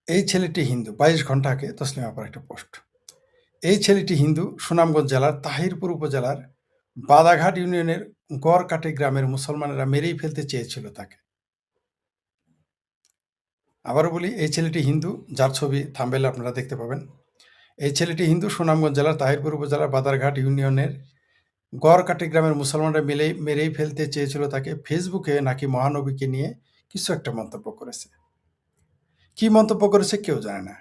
এই ছেলেটি হিন্দু। ২২ ঘন্টা আগে তসলিমা আপার একটা পোস্ট। এই ছেলেটি হিন্দু, সুনামগঞ্জ জেলার তাহিরপুর উপজেলার বাদাঘাট ইউনিয়নের গড়কাটি গ্রামের মুসলমানেরা মেরেই ফেলতে চেয়েছিল তাকে। আবারও বলি, এই ছেলেটি হিন্দু, যার ছবি থাম্বনেইলে আপনারা দেখতে পাবেন। এই ছেলেটি হিন্দু, সুনামগঞ্জ জেলার তাহিরপুর উপজেলার বাদারঘাট ইউনিয়নের গড়কাটি গ্রামের মুসলমানরা মেরেই ফেলতে চেয়েছিল তাকে। ফেসবুকে নাকি মহানবীকে নিয়ে কিছু একটা মন্তব্য করেছে। কি মন্তব্য করেছে কেউ জানে না।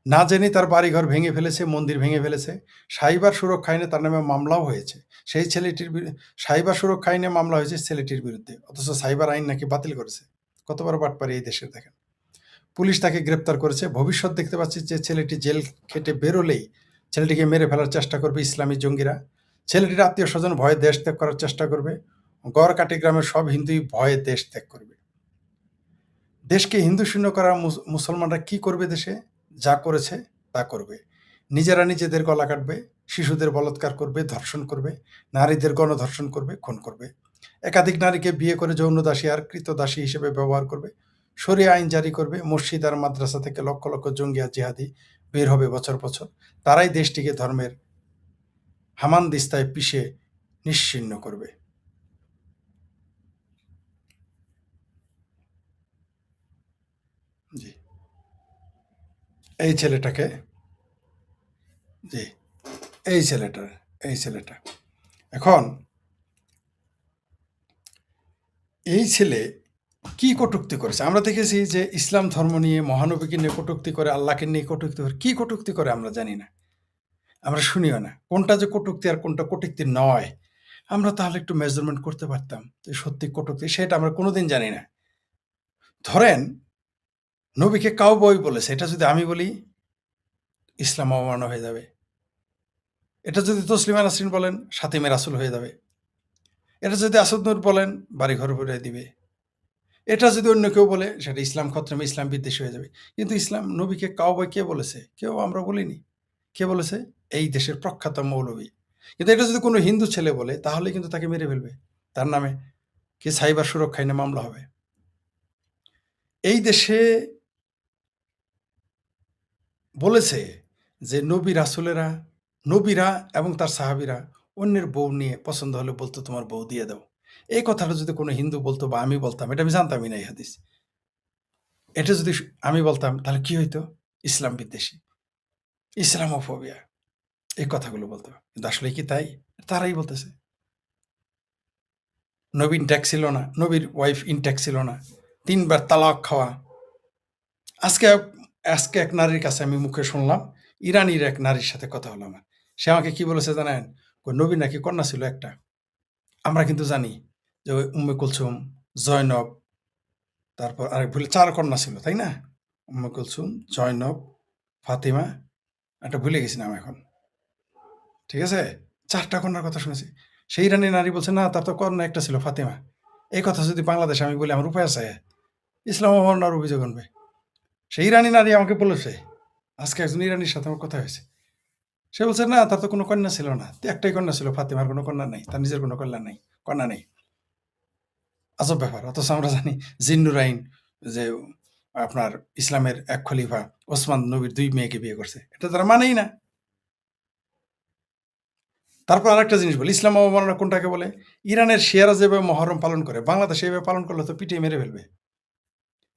না জেনে তার বাড়িঘর ভেঙে ফেলেছে, মন্দির ভেঙে ফেলেছে। সাইবার সুরক্ষা আইনে তার নামে মামলাও হয়েছে। সেই ছেলেটির সাইবার সুরক্ষা আইনে মামলা হয়েছে ছেলেটির বিরুদ্ধে, অথচ সাইবার আইন নাকি বাতিল করেছে। কত বড় বাটপারি এই দেশের দেখেন। পুলিশ তাকে গ্রেপ্তার করেছে। ভবিষ্যৎ দেখতে পাচ্ছি যে ছেলেটি জেল খেটে বেরোলেই ছেলেটিকে মেরে ফেলার চেষ্টা করবে ইসলামী জঙ্গিরা। ছেলেটির আত্মীয় স্বজন ভয়ে দেশ ত্যাগ করার চেষ্টা করবে। গড়কাটি গ্রামের সব হিন্দুই ভয়ে দেশ ত্যাগ করবে। দেশকে হিন্দু শূন্য করা মুসলমানরা কি করবে দেশে? যা করেছে তা করবে। নিজেরা নিজেদের গলা কাটবে, শিশুদের বলাৎকার করবে, ধর্ষণ করবে, নারীদের গণধর্ষণ করবে, খুন করবে। একাধিক নারীকে বিয়ে করে যৌনদাসী আর কৃতদাসী হিসেবে ব্যবহার করবে। শরিয়া আইন জারি করবে। মসজিদ আর মাদ্রাসা থেকে লক্ষ লক্ষ জঙ্গি আর জিহাদি বের হবে বছর বছর। তারাই দেশটিকে ধর্মের হামানদিস্তায় পিষে নিশ্চিহ্ন করবে। জি, এই ছেলেটাকে, জি, এই ছেলেটা এখন এই ছেলে কি কটূক্তি করেছে? আমরা দেখেছি যে ইসলাম ধর্ম নিয়ে, মহানবীকে নিয়ে কটূক্তি করে, আল্লাহকে নিয়ে কটূক্তি করে। কি কটূক্তি করে আমরা জানি না, আমরা শুনিও না। কোনটা যে কটূক্তি আর কোনটা কটূক্তি নয়, আমরা তাহলে একটু মেজারমেন্ট করতে পারতাম যে সত্যি কটূক্তি, সেটা আমরা কোনোদিন জানি না। ধরেন নবীকে কাউবয় বলেছে, এটা যদি আমি বলি ইসলাম অবমাননা হয়ে যাবে। এটা যদি তসলিমা নাসরিন বলেন সাতিমে রাসূল হয়ে যাবে। এটা যদি আসাদ নূর বলেন বাড়িঘর ভরে দিবে। এটা যদি অন্য কেউ বলে সেটা ইসলাম খত্রমে, ইসলাম বিদ্বেষী হয়ে যাবে। কিন্তু ইসলাম নবীকে কাউবয় কে বলেছে? কেউ আমরা বলিনি। কে বলেছে? এই দেশের প্রখ্যাত মৌলবী। কিন্তু এটা যদি কোনো হিন্দু ছেলে বলে তাহলে কিন্তু তাকে মেরে ফেলবে। তার নামে কি সাইবার সুরক্ষা আইনে মামলা হবে। এই দেশে বলেছে যে নবীরা এবং তার সাহাবীরা অন্যের বউ নিয়ে পছন্দ হলে বলতো তোমার বউ দিয়ে দাও। এই কথাটা যদি কোনো হিন্দু বলতো বা আমি বলতাম, এটা আমি জানতামই না এই হাদিস। এটা যদি আমি বলতাম তাহলে কি হইতো? ইসলাম বিদ্বেষী, ইসলামোফোবিয়া, এই কথাগুলো বলতো। কিন্তু আসলে কি তাই? তারাই বলতেছে। নবী ইনট্যাক্ট ছিল না, নবীর ওয়াইফ ইনট্যাক্ট ছিল না, ৩ বার তালাক খাওয়া। আজকে আজকে এক নারীর কাছে আমি মুখে শুনলাম, ইরানির এক নারীর সাথে কথা হলো আমার। সে আমাকে কি বলেছে জানেন? নবীর নাকি কন্যা ছিল একটা। আমরা কিন্তু জানি যে ওই উম্মে কুলসুম, জয়নব, তারপর আরেক ভুলে ৪ কন্যা ছিল, তাই না? উম্মে কুলসুম, জয়নব, ফাতিমা, একটা ভুলে গেছি নাম এখন। ঠিক আছে? ৪ টা কন্যার কথা শুনেছি। সেই ইরানি নারী বলছে, "না, তার তো কন্যা একটা ছিল, ফাতিমা।" এই কথা যদি বাংলাদেশে আমি বলি, আমার উপায় আছে? ইসলাম অবমাননার অভিযোগ আনবে। সেই ইরানি নারী আমাকে বলেছে, আজকে একজন ইরানির সাথে আমার কথা হয়েছে। সে বলছে, "না, তার তো কোনো কন্যা ছিল না। একটাই কন্যা ছিল, ফাতিমার কোনো কন্যা নাই। তার নিজের কোনো কন্যা নেই।" আজব ব্যাপার। অথচ আমরা জানি জিন্নুরাইন যে আপনার ইসলামের এক খলিফা ওসমান নবীর ২ মেয়েকে বিয়ে করছে। এটা তারা মানেই না। তারপর আরেকটা জিনিস বলি, ইসলাম অবমাননা কোনটাকে বলে? ইরানের শিয়ারা যেভাবে মহরম পালন করে, বাংলাদেশে এভাবে পালন করলে তো পিটিয়ে মেরে ফেলবে।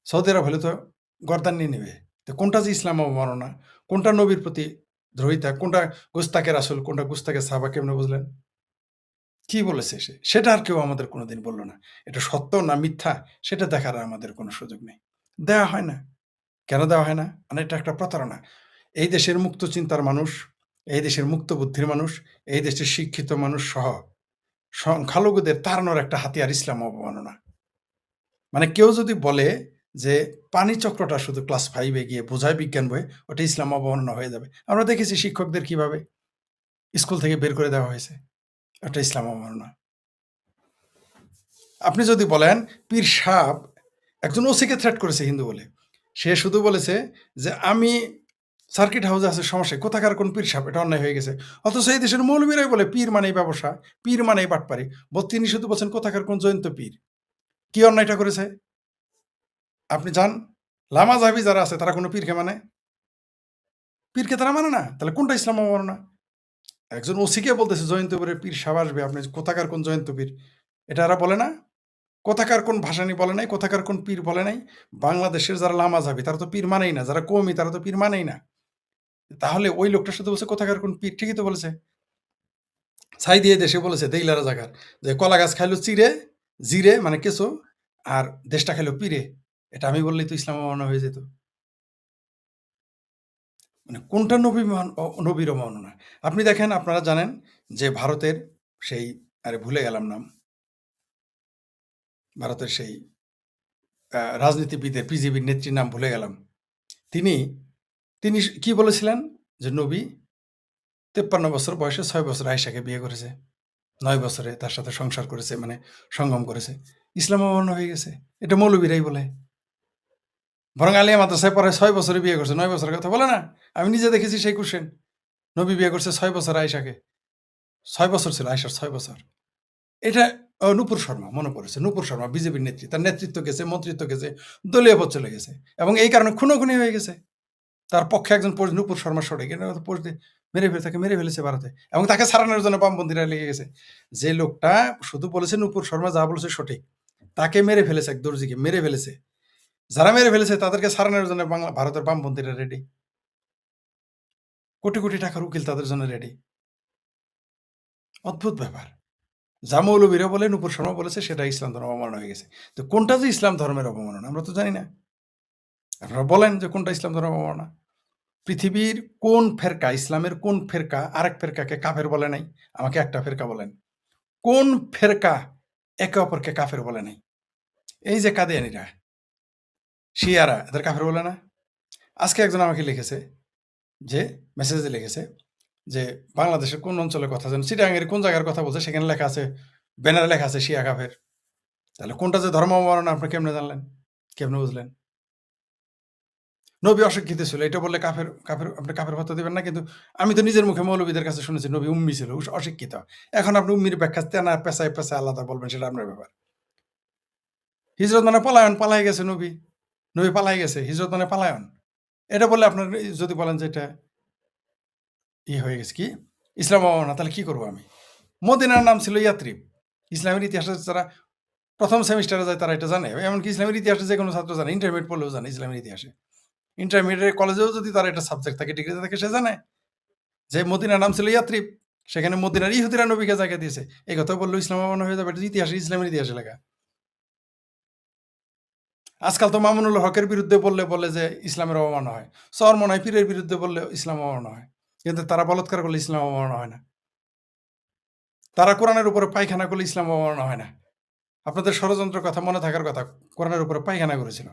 সৌদি আরব হলে তো গর্দান নিয়ে নেবে। তো কোনটা যে ইসলাম অবমাননা, কোনটা নবীর প্রতি দ্রোহিতা, কোনটা গুস্তাকে রাসূল, কোনটা গুস্তাকে সাহাবা, কেমনে বুঝলেন? কি বলেছে সে? সেটা আর কেউ আমাদের কোনোদিন বলল না। এটা সত্য না মিথ্যা সেটা দেখার আর আমাদের কোনো সুযোগ নেই। দেয়া হয় না। কেন দেওয়া হয় না? মানে এটা একটা প্রতারণা। এই দেশের মুক্ত চিন্তার মানুষ, এই দেশের মুক্ত বুদ্ধির মানুষ, এই দেশের শিক্ষিত মানুষ সহ সংখ্যালঘুদের তাড়ানোর একটা হাতিয়ার ইসলাম অবমাননা। মানে কেউ যদি বলে যে পানিচক্রটা শুধু ক্লাস 5 এ গিয়ে বোঝায় বিজ্ঞান বইয়ে, ওটা ইসলাম অবমাননা হয়ে যাবে। আমরা দেখেছি শিক্ষকদের কিভাবে স্কুল থেকে বের করে দেওয়া হয়েছে। ওটা ইসলাম অবমাননা। আপনি যদি বলেন পীর সাহেব একজন ওসিকে থ্রেট করেছে হিন্দু বলে। সে শুধু বলেছে যে, "আমি সার্কিট হাউসে আছে সমস্যা, কোথাকার কোন পীর সাহেব, এটা অন্যায় হয়ে গেছে।" অথচ এই দেশের মৌলবীরাই বলে পীর মানেই ব্যবসা, পীর মানেই বাটপারি। তিনি শুধু বলছেন কোথাকার কোন জয়ন্ত পীর। কি অন্যায়টা করেছে? আপনি যান, লামাযাবি যারা আছে তারা কোনো পীরকে মানে? পীরকে তারা মানে না। তাহলে কোনটা ইসলাম অবমাননা? একজন ওসিকে বলতেছে জয়ন্তপুরের পীর সাহেব আসবে। আপনি কোথাকার কোন জয়ন্ত পীর? এটা এরা বলে না? কোথাকার কোন ভাসানী বলে নাই, কোথাকার কোন পীর বলে নাই। বাংলাদেশের যারা লামাযাবি তারা তো পীর মানেই না। যারা কওমি তারা তো পীর মানেই না। তাহলে ওই লোকটার সাথে বলছে কোথাকার কোন পীর, ঠিকই তো বলেছে। ছাই দিয়ে দেশে বলেছে দেইলারা জাগার যে কলা গাছ খাইলো চিড়ে, জিরে মানে কেঁচো, আর দেশটা খাইলো পীরে। এটা আমি বললেই তো ইসলাম অবমাননা হয়ে যেত। মানে কোনটা নবীর অবমাননা? আপনি দেখেন, আপনারা জানেন যে ভারতের সেই, আরে ভুলে গেলাম নাম, ভারতের সেই রাজনীতিবিদের পিজিবির নেত্রীর নাম ভুলে গেলাম। তিনি তিনি কি বলেছিলেন? যে নবী ৫৩ বছর বয়সে ৬ বছর আয়েশাকে বিয়ে করেছে। ৯ বছরে তার সাথে সংসার করেছে, মানে সঙ্গম করেছে। ইসলাম অমান্য হয়ে গেছে। এটা মৌলবীরাই বলে। বরং আলিয়া মাদ্রাসায় পড়ে ৬ বছরে বিয়ে করছে, ৯ বছরের কথা বলে না? আমি নিজে দেখেছি সেই কোশ্চেন। নবী বিয়ে করছে ৬ বছর আয়েশাকে। ৬ বছর ছিল আয়েশার, ৬ বছর। এটা নূপুর শর্মা, মনে পড়েছে। নূপুর শর্মা বিজেপির নেত্রী। তার নেতৃত্ব গেছে, মন্ত্রিত্ব গেছে, দলীয় পদ চলে গেছে। এবং এই কারণে খুনোখুনি হয়ে গেছে। তার পক্ষে একজন নূপুর শর্মা সঠিক। এটা পোস্ট দিয়ে তাকে মেরে ফেলেছে ভারতে। এবং তাকে ছাড়ানোর জন্য বামপন্থীরা লেগে গেছে। যে লোকটা শুধু বলেছে নূপুর শর্মা যা বলেছে সঠিক, তাকে মেরে ফেলেছে, এক দর্জিকে মেরে ফেলেছে। যারা মেরে ফেলেছে তাদেরকে ছাড়ানোর জন্য ভারতের বামপন্থীরা রেডি। কোটি, কোটি টাকার উকিল তাদের জন্য রেডি। অদ্ভুত ব্যাপার। যা মৌলবীরা বলে, নূপুর শর্মা বলেছে, সেটা ইসলাম ধর্ম অবমাননা হয়ে গেছে। তো কোনটা যে ইসলাম ধর্মের অবমাননা আমরা তো জানি না। আপনারা বলেন যে কোনটা ইসলাম ধর্মের অবমাননা? পৃথিবীর কোন ফেরকা, ইসলামের কোন ফেরকা আরেক ফেরকাকে কাফের বলে নাই? আমাকে একটা ফেরকা বলেন। কোন ফেরকা একে অপরকে কাফের বলে নাই? এই যে কাদিয়ানীরা, শিয়ারা, এদের কাফের বলে না? আজকে একজন আমাকে লিখেছে, যে মেসেজে লিখেছে যে বাংলাদেশের কোন অঞ্চলের কথা যেন, চিটাগাংয়ের কোন জায়গার কথা বলছে, সেখানে লেখা আছে, ব্যানারে লেখা আছে শিয়া কাফের। তাহলে কোনটা যে ধর্ম অবমাননা আপনি কেমনে জানলেন? কেমনে বুঝলেন? নবী অশিক্ষিত ছিল এটা বললে কাফের, আপনি কাফের হতে দিবেন না। কিন্তু আমি তো নিজের মুখে মৌলবীদের কাছে শুনেছি নবী উম্মি ছিল, অশিক্ষিত। এখন আপনি উম্মির ব্যাখ্যা তেনা পেঁচায় পেঁচায় আলাদা বলবেন, সেটা আপনার ব্যাপার। হিজরত মানে পলায়ন, পালাই গেছে নবী। নবী পালাই গেছে, হিজরত মানে পালায়ন। এটা বললে আপনার যদি বলেন যে এটা হয়ে গেছে কি ইসলাম অবমাননা, তাহলে কি করবো আমি? মদিনার নাম ছিল ইয়াত্রিব। ইসলামের ইতিহাসে যারা প্রথম সেমিস্টারে যায় তারা এটা জানে। এমনকি ইসলামের ইতিহাসে যে কোনো ছাত্র জানে, ইন্টারমিডিয়েট পড়লেও জানে ইসলামের ইতিহাসে। ইন্টারমিডিয়েট কলেজেও যদি তার একটা সাবজেক্ট থাকে, ডিগ্রিতে থাকে, সে জানে যে মদিনার নাম ছিল ইয়াত্রিব। সেখানে মদিনার ইহুদিরা নবীকে জায়গা দিয়েছে। এই কথা বললেও ইসলাম অবমাননা হয়ে যাবে। এটা ইতিহাসে, ইসলামের ইতিহাসে লেখা। আজকাল তো মামুনুল হকের বিরুদ্ধে বললে বলে যে ইসলামের অবমাননা হয়। চরমনাই পীরের বিরুদ্ধে বললে ইসলাম অবমাননা হয়। কিন্তু তারা বলাৎকার করলে ইসলাম অবমাননা হয় না। তারা কোরআনের উপরে পায়খানা করলে ইসলাম অবমাননা হয় না। আপনাদের ষড়যন্ত্রের কথা মনে থাকার কথা, কোরআনের উপরে পায়খানা করেছিল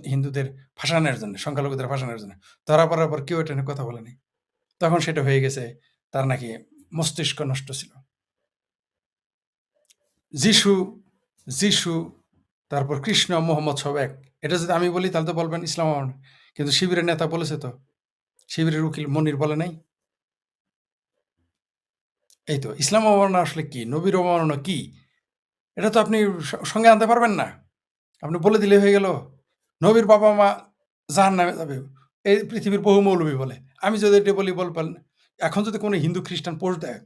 হিন্দুদের ভাসানের জন্য, সংখ্যালঘুদের ভাসানের জন্য। ধরা পড়ার পর কেউ এটা নিয়ে কথা বলেনি। তখন সেটা হয়ে গেছে তার নাকি মস্তিষ্ক নষ্ট ছিল। যিশু, যিশু, তারপর কৃষ্ণ, মোহাম্মদ সব এক। এটা যদি আমি বলি তাহলে তো বলবেন ইসলাম অবমাননা। কিন্তু শিবিরের নেতা বলেছে তো, শিবিরের উকিল মনির বলে নাই? এই তো ইসলাম অবমাননা আসলে কি? নবীর অবমাননা কি? এটা তো আপনি সঙ্গে আনতে পারবেন না। আপনি বলে দিলে হয়ে গেল। নবীর বাবা-মা জাহান্নামে যাবে। এই পৃথিবীর বহু মৌলবি বলে। আমি যদি এটা বলি বলবেন, এখন যদি কোনো হিন্দু খ্রিস্টান পোস্ট দেয়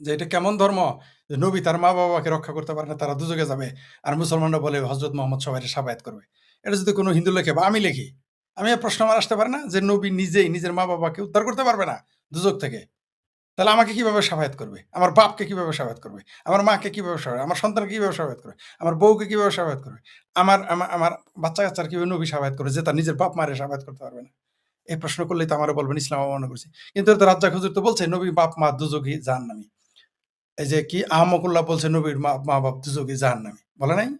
যে এটা কেমন ধর্ম? যে নবী তার মা-বাবাকে রক্ষা করতে পারে না, তারা দুযোগে যাবে। আর মুসলমানরা বলে হযরত মুহাম্মদ সবাইকে শাবায়াত করবে। এটা যদি কোনো হিন্দু লেখে বা আমি লিখি, আমি এই প্রশ্ন আমার আসতে পারে না যে নবী নিজেই নিজের মা-বাবাকে উদ্ধার করতে পারবে না দুযোগ থেকে? তাহলে আমাকে কিভাবে শাবায়াত করবে? আমার বাপকে কিভাবে শাবায়াত করবে? আমার মাকে কিভাবে শাবায়াত, আমার সন্তানকে কিভাবে শাবায়াত করবে? আমার বউকে কিভাবে শাবায়াত করবে? আমার বাচ্চা-কাচ্চার কিভাবে নবী শাবায়াত করবে, যে তার নিজের বাপ-মারে শাবায়াত করতে পারবে না? এই প্রশ্ন করলেই তো আমারে বলবেন ইসলাম অবমাননা করছি। কিন্তু এটা তো রাজ্জাক হুজুর তো বলছে নবীর বাপ-মা দুযোগী জাহান্নামী। এই যে কি আহমকুল্লাহ বলছে নবীর মা-বাপ দুযোগী জাহান্নামী। বলে নাই?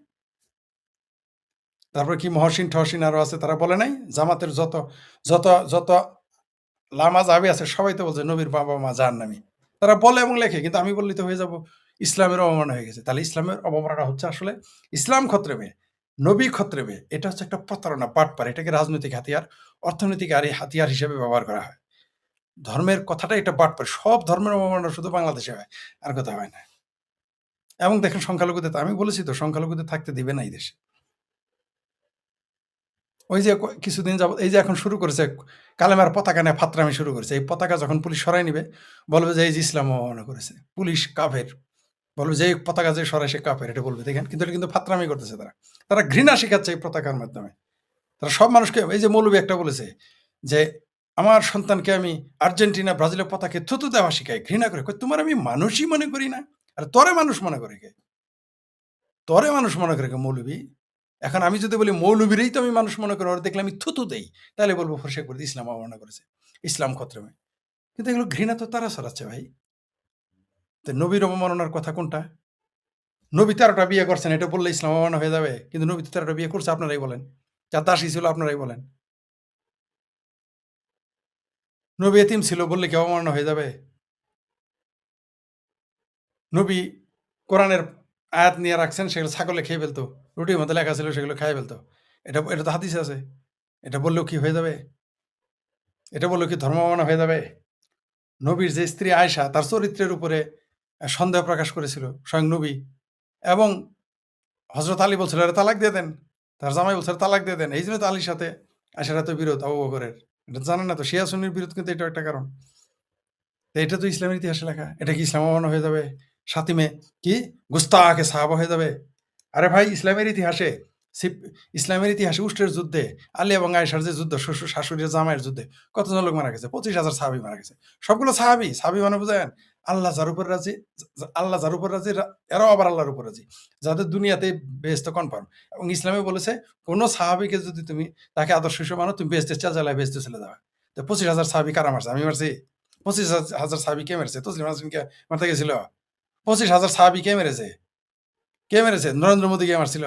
তারপরে কি মহসিন-টহসিন আরো আছে, তারা বলে নাই? জামাতের যত যত যত লামা-যাবি আছে সবাই তো বলছে নবীর বাবা-মা জাহান্নামী। তারা বলে এবং লেখে। কিন্তু আমি বললেই তো হয়ে যাব ইসলামের অবমাননা হয়ে গেছে। তাহলে ইসলামের অবমাননা হচ্ছে আসলে ইসলাম খত্রেবে, নবী খত্রেবে। এটা হচ্ছে একটা প্রতারণা, বাটপার। এটাকে রাজনৈতিক হাতিয়ার, অর্থনৈতিক হাতিয়ার হিসেবে ব্যবহার করা হয়। ধর্মের কথাটা এটা বাটপার। সব ধর্মের অবমাননা শুধু বাংলাদেশে হয়, আর কোথাও হয় না। এবং দেখেন সংখ্যালঘুদের, তো আমি বলেছি তো সংখ্যালঘুদের থাকতে দিবে না এই দেশে। ওই যে কিছুদিন যাবত এই যে এখন শুরু করেছে কালেমার পতাকা নিয়ে ফাত্রামি শুরু করেছে। এই পতাকা যখন পুলিশ সরায় নিবে বলবে যে এই যে ইসলাম অবমাননা করেছে। পুলিশ কাফের। বলবে যে এই পতাকা যে সরায় সে কাফের এটা বলবে দেখেন। কিন্তু এটা কিন্তু ফাত্রামি করতেছে তারা। তারা ঘৃণা শিখাচ্ছে এই পতাকার মাধ্যমে। তারা সব মানুষকে এই যে মৌলবী একটা বলেছে যে, "আমার সন্তানকে আমি আর্জেন্টিনা, ব্রাজিলের পতাকায় থুতু দেওয়া শিখাই, ঘৃণা করে।" কই তোমার আমি মানুষই মনে করি না। আর তোরে মানুষ মনে করে কে? তোরে মানুষ মনে করে কে মৌলবী? এখন আমি যদি বলি মৌলবীরই তো আমি মানুষ মনে করি, ওরে দেখলে আমি থুতু দেই। তাহলে বলব সে করে ইসলাম অবমাননা করেছে। ইসলাম খত্রমে। কিন্তু এগুলো ঘৃণা তো তারা ছড়াচ্ছে ভাই। তো নবীর অবমাননার কথা কোনটা? নবী ১৩ টা বিয়ে করছেন এটা বললে ইসলাম অবমাননা হয়ে যাবে? কিন্তু নবী তো ১৩ টা বিয়ে করছে আপনারাই বলেন। যার দাসী ছিল আপনারাই বলেন। নবী এতিম ছিল বললে কি অবমাননা হয়ে যাবে? নবী কোরআনের আয়াত নিয়ে রাখছেন সেগুলো ছাগলে খেয়ে ফেলত। রুটির মধ্যে লেখা ছিল সেগুলো খাইয়ে ফেলত। এটা তো হাদিসে আছে। এটা বললেও কি হয়ে যাবে? এটা বললেও কি ধর্ম অবমাননা হয়ে যাবে? নবীর যে স্ত্রী আয়েশা তার চরিত্রের উপরে সন্দেহ প্রকাশ করেছিল স্বয়ং নবী এবং হযরত আলী বলছিল, "আরে তালাক দিয়ে দেন।" তার জামাই বলছে, "আরে তালাক দিয়ে দেন।" এইজন্য তো আলীর সাথে আয়েশার এত বিরোধ আবু বকরের। এটা জানেন না তো শিয়া সুন্নির বিরোধ কিন্তু এটাও একটা কারণ। তো এটা তো ইসলামের ইতিহাসে লেখা। এটা কি ইসলাম অমান্য হয়ে যাবে? সাতিমে কি গুস্তাখে সাহাবা হয়ে যাবে? আরে ভাই ইসলামের ইতিহাসে সিপ ইসলামের ইতিহাসে উষ্ট্রের যুদ্ধে আলী এবং আয়েশার যে যুদ্ধ শ্বশুর শাশুড়ির জামাইয়ের যুদ্ধে কতজন লোক মারা গেছে? ২৫,০০০ সাহাবী মারা গেছে। সবগুলো সাহাবী। সাহাবী মানে বুঝেন? আল্লাহ যার উপর রাজি আল্লাহ যার উপর রাজি এরাও আবার আল্লাহর উপর রাজি। যাদের দুনিয়াতে বেহেশত কনফার্ম। এবং ইসলামে বলেছে কোন সাহাবীকে যদি তুমি তাকে আদর্শ হিসেবে মানো তুমি বেহেশতের চালচালায় বেহেশতে চলে যাবা। তো ২৫,০০০ সাহাবী কারা মারছে? আমি মারছি? ২৫,০০০ সাহাবী কে মেরেছে? তসলিমা নাসরিনকে মারতে গেছিল? ২৫,০০০ সাহাবী কে মেরেছে? কে মেরেছে? নরেন্দ্র মোদি গিয়ে মারছিল?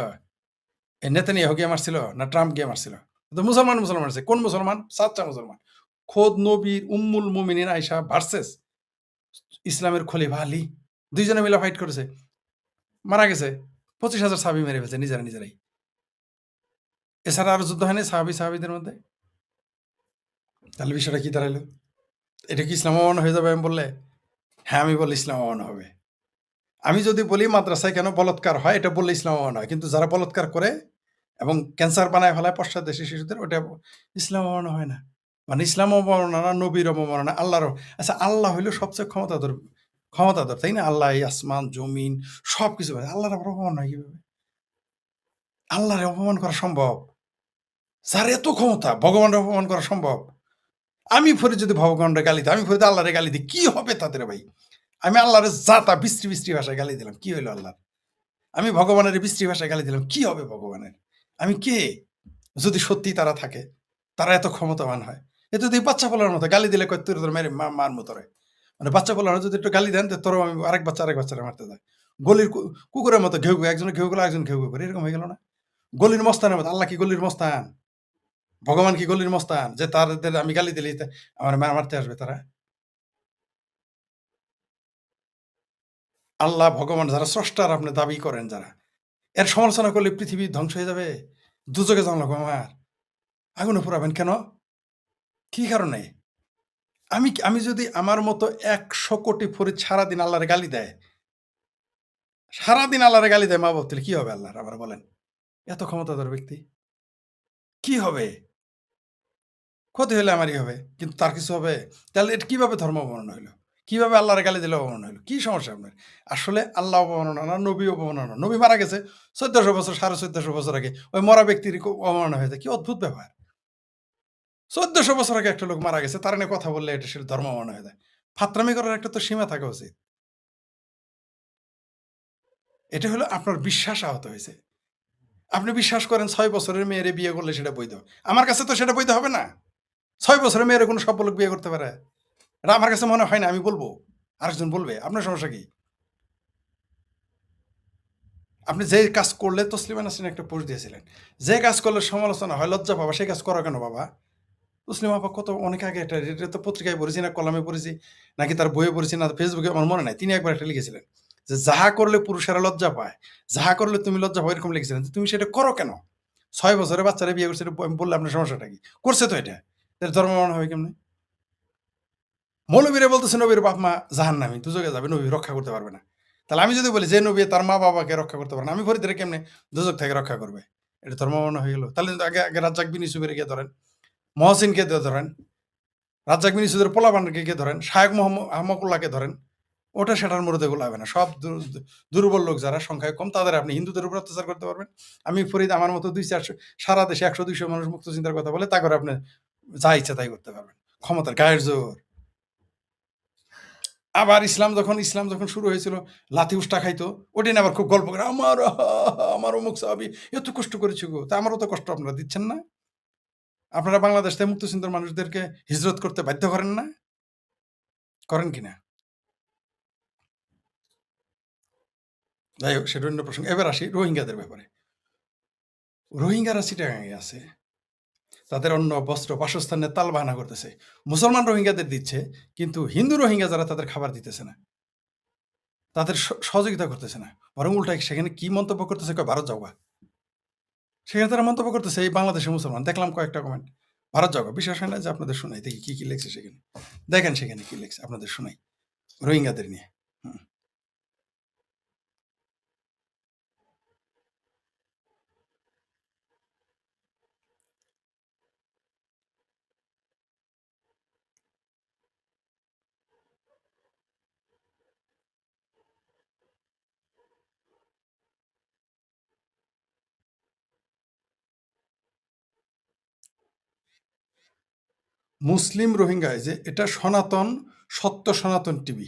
এই নেতানিয়াহু গিয়ে মারছিল? না ট্রাম্প গিয়ে মারছিল? তো মুসলমান মারছে। কোন মুসলমান? সাচ্চা মুসলমান। খোদ নবীর উম্মুল মুমিনিন আয়েশা ভার্সেস ইসলামের খলিফা আলী। ২ জনে মিলে ফাইট করেছে। মারা গেছে। ২৫,০০০ সাহাবী মেরে ফেলছে নিজেরাই। এছাড়া আরো যুদ্ধ হয়নি সাহাবীদের মধ্যে? তাহলে বিষয়টা কি দাঁড়াইলো? এটা কি ইসলাম অমান্য হয়ে যাবে আমি বললে? হ্যাঁ, আমি বললে ইসলাম অমান্য হবে। আমি যদি বলি মাদ্রাসায় কেন বলাৎকার হয় এটা বললে ইসলাম অমান্য হয়। কিন্তু যারা বলাৎকার করে এবং ক্যান্সার বানায় ফেলায় পশ্চাৎদেশী শিশুদের ওটা ইসলাম অমান্য হয় না। মানে ইসলাম অবমাননা না, নবীর অবমাননা, আল্লাহর আচ্ছা আল্লাহ হইল সবচেয়ে ক্ষমতাধর, তাই না? আল্লাহ এই আসমান, জমিন সবকিছু আল্লাহর আবার অপমান হয় কিভাবে? আল্লাহরে অপমান করা সম্ভব? যার এত ক্ষমতা ভগবানের অপমান করা সম্ভব? আমি ফরি যদি ভগবানরে গালি দিই, আমি ফরি আল্লাহরে গালি দিই, কি হবে তাদের ভাই? আমি আল্লাহরে যা তা বিশ্রী ভাষায় গালি দিলাম। কি হইল আল্লাহর? আমি ভগবানের বিশ্রী ভাষায় গালি দিলাম। কি হবে ভগবানের? আমি কে? যদি সত্যিই তারা থাকে, তারা এত ক্ষমতাবান হয়। এ তো তুই বাচ্চা পোলার মতো গালি দিলে কয় তোর মেরে মারমু তোরে। মানে বাচ্চা পোলার যদি একটু গালি দেন তোরও আমি আরেক বাচ্চারে মারতে যায়। গলির কুকুরের মতো ঘেউ, একজনে ঘেউ করলে আরেকজন ঘেউ করে। এরকম হয়ে গেল না? গলির মস্তানের মতো। আল্লাহ কি গলির মস্তান? ভগবান কি গলির মস্তান? যে তাদের আমি গালি দিলেই আমার মারতে আসবে তারা? আল্লাহ, ভগবান যারা স্রষ্টার আপনি দাবি করেন যারা, এর সমালোচনা করলে পৃথিবী ধ্বংস হয়ে যাবে। দুযোগে যাওয়া লাগবে আমার। আগুনে পোড়াবেন কেন? কি কারণে? আমি যদি আমার মতো ১০০ কোটি ফরিদ সারাদিন আল্লাহরে গালি দেয়, সারাদিন আল্লাহরে গালি দেয় মা-বাপ তাহলে কি হবে আল্লাহর আবার বলেন? এত ক্ষমতাধর ব্যক্তি। কি হবে? ক্ষতি হইলে আমারই হবে। কিন্তু তার কিছু হবে? তাহলে এটা কিভাবে ধর্ম অবমাননা হইল? কিভাবে আল্লাহরে গালি দিলে অবমাননা হইল? কি সমস্যা আপনার? আসলে আল্লাহ অবমাননা না, নবী অবমাননা। নবী মারা গেছে ১৪০০ বছর ১৪৫০ বছর আগে। ওই মরা ব্যক্তির অবমাননা হয়ে যায়। কি অদ্ভুত ব্যাপার! ১৪০০ বছর আগে একটা লোক মারা গেছে। তার নিয়ে কথা বললে এটা সেটা ধর্ম অবমাননা হয়ে যায়। ফাত্রামি করার একটা তো সীমা থাকা উচিত। এটা হলো আপনার বিশ্বাস আহত হয়েছে। আপনি বিশ্বাস করেন ৬ বছরের মেয়েরে বিয়ে করলে সেটা বৈধ। আমার কাছে তো সেটা বৈধ হবে না। ৬ বছরের মেয়েরে কোনো সভ্য লোক বিয়ে করতে পারে? এটা আমার কাছে মনে হয় না। আমি বলব। আরেকজন বলবে। আপনার সমস্যা কি? আপনি যে কাজ করলে তসলিমা নাসরিন একটা পোস্ট দিয়েছিলেন। যে কাজ করলে সমালোচনা হয়, লজ্জা পাবা, সেই কাজ করো কেন বাবা? তসলিমা আপা কত অনেক আগে এটা তো পত্রিকায় পড়েছি না কলামে পড়েছি নাকি তার বইয়ে পড়েছি না ফেসবুকে আমার মনে নাই। তিনি একবার একটা লিখেছিলেন যে, "যাহা করলে পুরুষেরা লজ্জা পায়, যাহা করলে তুমি লজ্জা পাও" এরকম লিখেছিলেন। তুমি সেটা করো কেন? ৬ বছরের বাচ্চারা বিয়ে করছে এটা বললে আপনার সমস্যাটা কি? করছে তো এটা। এর ধর্ম মানা হবে কেমনে? মৌলবীরা বলতেছে নবীর বাপ মা জাহান্নামী, দোজখে যাবে, নবী রক্ষা করতে পারবে না। তাহলে আমি যদি বলি যে নবী তার মা-বাবাকে রক্ষা করতে পারে না, আমি ফরিদের কেমনে দোজখ থেকে রক্ষা করবে? এটা ধর্ম মানা হয়ে গেল? তাহলে কিন্তু আগে রাজ্জাক বিন ইউসুফের কে ধরেন, মহসিনকে ধরেন, রাজ্জাক বিন ইউসুফের পোলাপানকে কে ধরেন, শায়েখ আহমকুল্লাহকে ধরেন, ওটা সেটার মধ্যে গোলাবে না। সব দুর্বল লোক যারা সংখ্যায় কম তাদের আপনি হিন্দুদের উপর অত্যাচার করতে পারবেন। আমি ফরিদ আমার মতো 200-400 সারা দেশে 100-200 মানুষ মুক্ত চিন্তার কথা বলে তা করে আপনি যা ইচ্ছা তাই করতে পারবেন। ক্ষমতার গায়ের জোর। আবার ইসলাম যখন শুরু হয়েছিল লাথি উষ্টা খাইতো, ওটা নিয়ে আবার খুব গল্প করে আমার অমুক সাহাবী এত কষ্ট করেছে গো। তা আমারও তো কষ্ট আপনারা দিচ্ছেন না? আপনারা বাংলাদেশ থেকে মুক্ত চিন্তার মানুষদেরকে হিজরত করতে বাধ্য করেন না? করেন কিনা? যাই হোক সেটা অন্য প্রসঙ্গ। এবার আসি রোহিঙ্গাদের ব্যাপারে। রোহিঙ্গারা চিটাগাঙে আছে। তাদের অন্ন, বস্ত্র, বাসস্থানের তালবাহানা করতেছে। মুসলমান রোহিঙ্গাদের দিচ্ছে, কিন্তু হিন্দু রোহিঙ্গা যারা তাদের খাবার দিতেছে না। তাদের সহযোগিতা করতেছে না। বরং উল্টাই সেখানে কি মন্তব্য করতেছে, কয় ভারত যাওগা। সেখানে তারা মন্তব্য করতেছে এই বাংলাদেশের মুসলমান। দেখলাম কয়েকটা কমেন্ট। ভারত যাওগা। বিশ্বাস হয় না যে আপনাদের শোনাই। দেখি কি লেখছে সেখানে। দেখেন সেখানে কি লেখছে, আপনাদের শোনাই। রোহিঙ্গাদের নিয়ে। হুম। মুসলিম রোহিঙ্গা, যে এটা সত্য সনাতন টিভি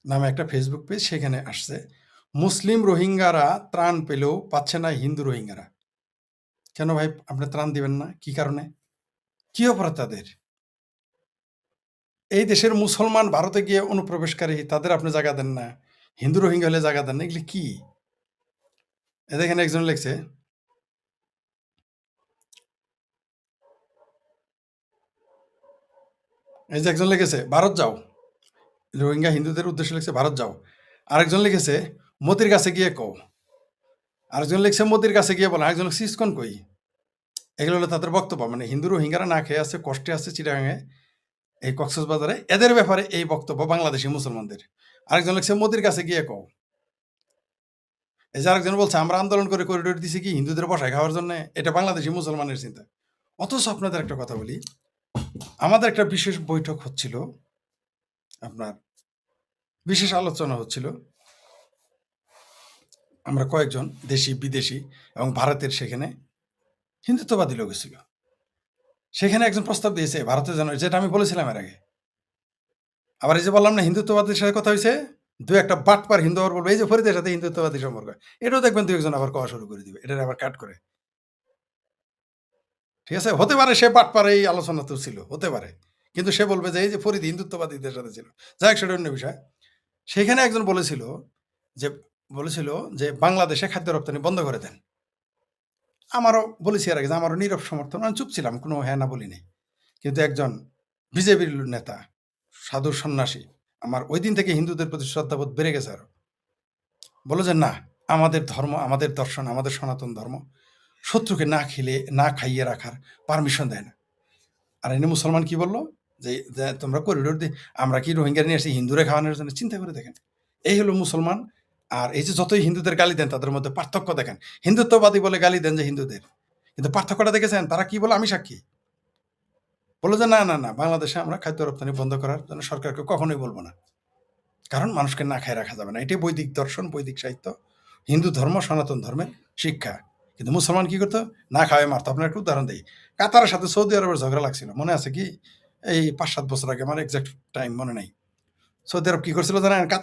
নামে একটা ফেসবুক পেজ, সেখানে আসছে মুসলিম রোহিঙ্গারা ত্রাণ পেলেও পাচ্ছে না হিন্দু রোহিঙ্গারা। কেন ভাই আপনি ত্রাণ দিবেন না? কি কারণে? কি অপরাধ তাদের? এই দেশের মুসলমান ভারতে গিয়ে অনুপ্রবেশকারী, তাদের আপনি জায়গা দেন না, হিন্দু রোহিঙ্গা হলে জায়গা দেন না, এগুলি কি? দেখেন একজন লিখছে, এই যে একজন লিখেছে ভারত যাও, রোহিঙ্গা হিন্দুদের উদ্দেশ্যে লিখছে ভারত যাও। আরেকজন লিখেছে মোদির কাছে গিয়ে কও। আরেকজন লিখছে মোদির কাছে গিয়ে বলো। আরেকজন লিখছে ইসকন কই। এগুলো হলো তাদের বক্তব্য। মানে হিন্দু রোহিঙ্গারা না খেয়ে আছে, কষ্টে আছে চিটাগাঙে, এই কক্সবাজারে, এদের ব্যাপারে এই বক্তব্য বাংলাদেশি মুসলমানদের। আরেকজন লিখছে মোদির কাছে গিয়ে কও। এই যে আরেকজন বলছে আমরা আন্দোলন করে করিডোর দিছি কি হিন্দুদের বসায় খাওয়ার জন্য। এটা বাংলাদেশি মুসলমানের চিন্তা। অথচ আপনাদের একটা কথা বলি, আমাদের একটা বিশেষ বৈঠক হচ্ছিল, আপনার বিশেষ আলোচনা হচ্ছিল। আমরা কয়েকজন দেশি বিদেশি এবং ভারতের সেখানে হিন্দুত্ববাদী লোক ছিল। সেখানে একজন প্রস্তাব দিয়েছে ভারতের জন্য, যেটা আমি বলেছিলাম এর আগে। আবার এই যে বললাম না হিন্দুত্ববাদীর সাথে কথা হয়েছে, দু একটা বাটপার হিন্দু আবার বলবে এই যে ফরিদের সাথে হিন্দুত্ববাদী সম্পর্ক, এটাও দেখবেন দু একজন আবার কওয়া শুরু করে দিবে, এটা আবার কাট করে। ঠিক আছে, হতে পারে সে বাটপার এই আলোচনাতেও ছিল, হতে পারে, কিন্তু সে বলবে যে এই যে ফরিদ হিন্দুত্ববাদীদের সাথে ছিল। যাই হোক সেটা অন্য বিষয়। সেখানে একজন যে বলেছিল যে বাংলাদেশে খাদ্য রপ্তানি বন্ধ করে দেন। আমারও বলেছি আর আগে যে আমারও নীরব সমর্থন, আমি চুপ ছিলাম, কোনো হ্যাঁ না বলি নাই। কিন্তু একজন বিজেপির নেতা, সাধু সন্ন্যাসী, আমার ওই দিন থেকে হিন্দুদের প্রতি শ্রদ্ধাবোধ বেড়ে গেছে আরো, বলো যে না, আমাদের ধর্ম, আমাদের দর্শন, আমাদের সনাতন ধর্ম শত্রুকে না খাইয়ে রাখার পারমিশন দেয় না। আর এনে মুসলমান কি বললো যে তোমরা করিডোর দিয়ে আমরা কি রোহিঙ্গা নিয়ে আসছি হিন্দুরা খাওয়ানোর জন্য? চিন্তা করে দেখেন, এই হলো মুসলমান। আর এই যে যতই হিন্দুদের গালি দেন তাদের মধ্যে পার্থক্য দেখেন। হিন্দুত্ববাদী বলে গালি দেন যে হিন্দুদের, কিন্তু পার্থক্যটা দেখেছেন তারা কি বলে? আমি সাক্ষী। বললো যে না না না, বাংলাদেশে আমরা খাদ্য রপ্তানি বন্ধ করার জন্য সরকারকে কখনোই বলবো না, কারণ মানুষকে না খায় রাখা যাবে না। এটাই বৈদিক দর্শন, বৈদিক সাহিত্য, হিন্দু ধর্ম, সনাতন ধর্মের শিক্ষা। কিন্তু মুসলমান কি করতো? না খাওয়াই মারতো। আপনার একটা উদাহরণ দিই, কাতারের সাথে সৌদি আরবের ঝগড়া লাগছিল, মনে আছে কি? এই 5-7 বছর আগে, আমার এক্সাক্ট টাইম মনে নাই। সৌদি আরব কি করছিল জানেন? কাতার